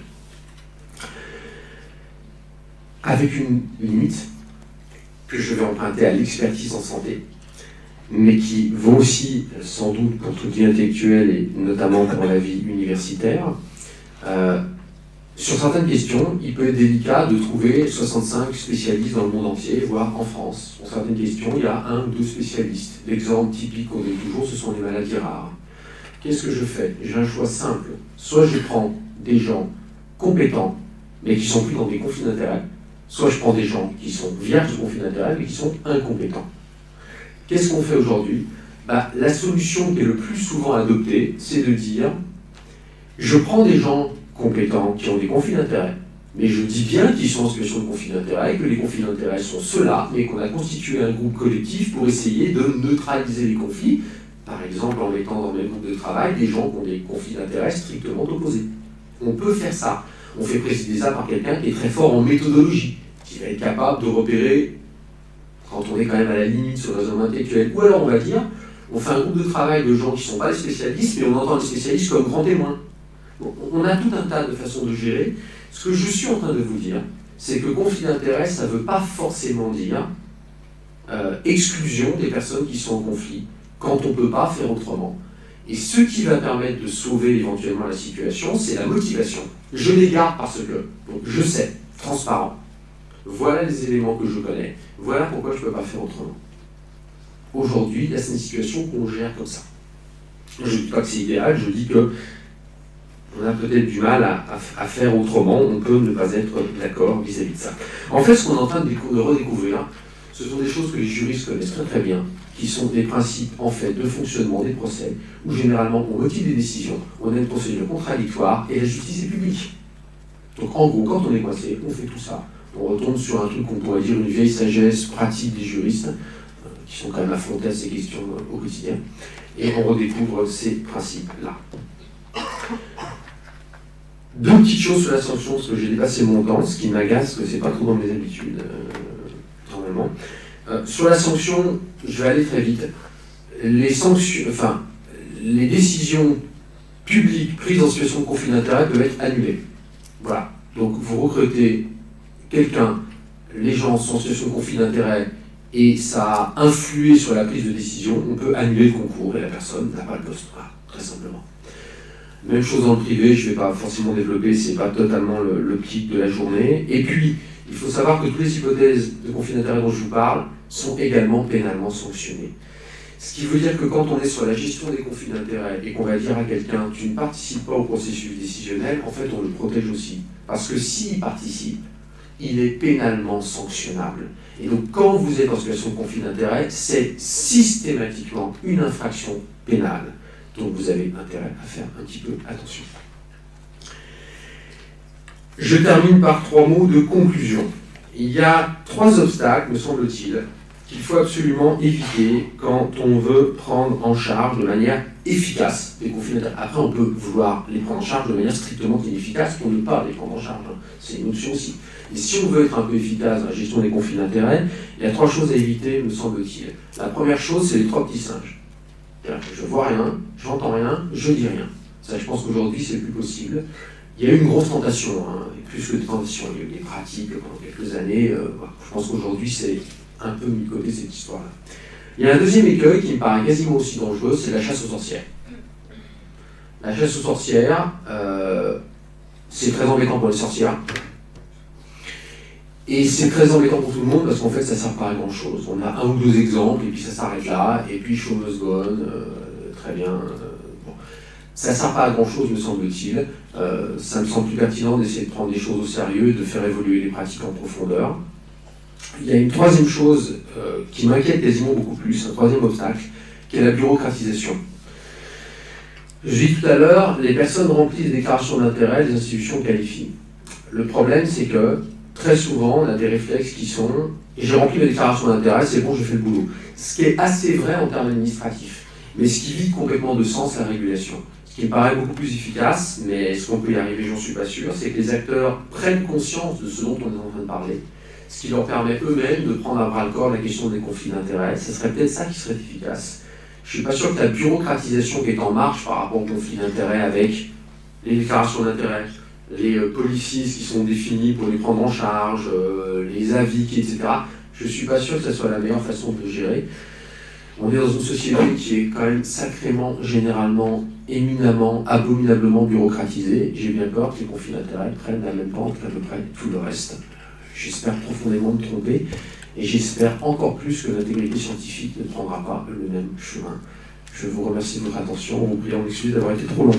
Avec une limite que je vais emprunter à l'expertise en santé, mais qui vaut aussi, sans doute, pour toute vie intellectuelle et notamment pour la vie universitaire. Sur certaines questions, il peut être délicat de trouver 65 spécialistes dans le monde entier, voire en France. Pour certaines questions, il y a 1 ou 2 spécialistes. L'exemple typique qu'on donne toujours, ce sont les maladies rares. Qu'est-ce que je fais? J'ai un choix simple. Soit je prends des gens compétents, mais qui sont pris dans des conflits d'intérêts, soit je prends des gens qui sont vierges de conflits d'intérêts, mais qui sont incompétents. Qu'est-ce qu'on fait aujourd'hui? La solution qui est le plus souvent adoptée, c'est de dire, je prends des gens compétents qui ont des conflits d'intérêts, mais je dis bien qu'ils sont en situation de conflit d'intérêts, et que les conflits d'intérêts sont ceux-là, mais qu'on a constitué un groupe collectif pour essayer de neutraliser les conflits, par exemple en mettant dans le même groupe de travail des gens qui ont des conflits d'intérêts strictement opposés. On peut faire ça. On fait présider ça par quelqu'un qui est très fort en méthodologie, qui va être capable de repérer, quand on est quand même à la limite sur le raisonnement intellectuel, ou alors on va dire, on fait un groupe de travail de gens qui ne sont pas des spécialistes, mais on entend les spécialistes comme grands témoins. Bon, on a tout un tas de façons de gérer. Ce que je suis en train de vous dire, c'est que conflit d'intérêts, ça ne veut pas forcément dire exclusion des personnes qui sont en conflit, quand on ne peut pas faire autrement. Et ce qui va permettre de sauver éventuellement la situation, c'est la motivation. Je les garde parce que, donc je sais, transparent, voilà les éléments que je connais, voilà pourquoi je ne peux pas faire autrement. Aujourd'hui, là, c'est une situation qu'on gère comme ça. Je ne dis pas que c'est idéal, je dis que on a peut-être du mal à faire autrement, on peut ne pas être d'accord vis-à-vis de ça. En fait, ce qu'on est en train de redécouvrir, ce sont des choses que les juristes connaissent très très bien, qui sont des principes en fait de fonctionnement des procès, où généralement on motive des décisions, on a une procédure contradictoire et la justice est publique. Donc en gros, quand on est coincé, on fait tout ça. On retombe sur un truc qu'on pourrait dire une vieille sagesse pratique des juristes, qui sont quand même affrontés à ces questions au quotidien, et on redécouvre ces principes-là. 2 petites choses sur la sanction, parce que j'ai dépassé mon temps, ce qui m'agace, que c'est pas trop dans mes habitudes, normalement. Sur la sanction, je vais aller très vite. Les sanctions, enfin, les décisions publiques prises en situation de conflit d'intérêts peuvent être annulées. Voilà. Donc vous recrutez quelqu'un, les gens sont en situation de conflit d'intérêts, et ça a influé sur la prise de décision, on peut annuler le concours et la personne n'a pas le poste. Voilà, très simplement. Même chose dans le privé, je ne vais pas forcément développer, ce n'est pas totalement le pic de la journée. Et puis, il faut savoir que toutes les hypothèses de conflit d'intérêts dont je vous parle sont également pénalement sanctionnées. Ce qui veut dire que quand on est sur la gestion des conflits d'intérêts et qu'on va dire à quelqu'un « tu ne participes pas au processus décisionnel », en fait on le protège aussi. Parce que s'il participe, il est pénalement sanctionnable. Et donc quand vous êtes en situation de conflit d'intérêts, c'est systématiquement une infraction pénale. Donc vous avez intérêt à faire un petit peu attention. Je termine par 3 mots de conclusion. Il y a 3 obstacles, me semble-t-il, qu'il faut absolument éviter quand on veut prendre en charge de manière efficace les conflits d'intérêts. Après, on peut vouloir les prendre en charge de manière strictement inefficace pour ne pas les prendre en charge. C'est une option aussi. Et si on veut être un peu efficace dans la gestion des conflits d'intérêts, il y a 3 choses à éviter, me semble-t-il. La première chose, c'est les 3 petits singes. Je vois rien, j'entends rien, je dis rien. Ça, je pense qu'aujourd'hui, c'est plus possible. Il y a eu une grosse tentation, et plus que des tentations, il y a eu des pratiques pendant quelques années. Je pense qu'aujourd'hui, c'est un peu mis de côté cette histoire-là. Il y a un deuxième écueil qui me paraît quasiment aussi dangereux, c'est la chasse aux sorcières. La chasse aux sorcières, c'est très embêtant pour les sorcières. Et c'est très embêtant pour tout le monde parce qu'en fait ça ne sert pas à grand chose. On a 1 ou 2 exemples et puis ça s'arrête là, et puis show must go on, très bien. Bon. Ça ne sert pas à grand chose me semble-t-il. Ça me semble plus pertinent d'essayer de prendre des choses au sérieux et de faire évoluer les pratiques en profondeur. Il y a une 3e chose qui m'inquiète quasiment beaucoup plus, un 3e obstacle, qui est la bureaucratisation. Je dis tout à l'heure, les personnes remplissent des déclarations d'intérêt, les institutions qualifient. Le problème c'est que très souvent, on a des réflexes qui sont « j'ai rempli ma déclaration d'intérêt, c'est bon, je fais le boulot ». Ce qui est assez vrai en termes administratifs, mais ce qui vide complètement de sens la régulation. Ce qui me paraît beaucoup plus efficace, mais est-ce qu'on peut y arriver, j'en suis pas sûr, c'est que les acteurs prennent conscience de ce dont on est en train de parler, ce qui leur permet eux-mêmes de prendre à bras-le-corps la question des conflits d'intérêts. Ce serait peut-être ça qui serait efficace. Je suis pas sûr que la bureaucratisation qui est en marche par rapport aux conflits d'intérêts avec les déclarations d'intérêt, les policies qui sont définis pour les prendre en charge, les avis, etc. Je ne suis pas sûr que ce soit la meilleure façon de gérer. On est dans une société qui est quand même sacrément, généralement, éminemment, abominablement bureaucratisé. J'ai bien peur que les conflits d'intérêts prennent la même pente qu'à peu près tout le reste. J'espère profondément me tromper, et j'espère encore plus que l'intégrité scientifique ne prendra pas le même chemin. Je vous remercie de votre attention, en vous priant d'excuser d'avoir été trop long.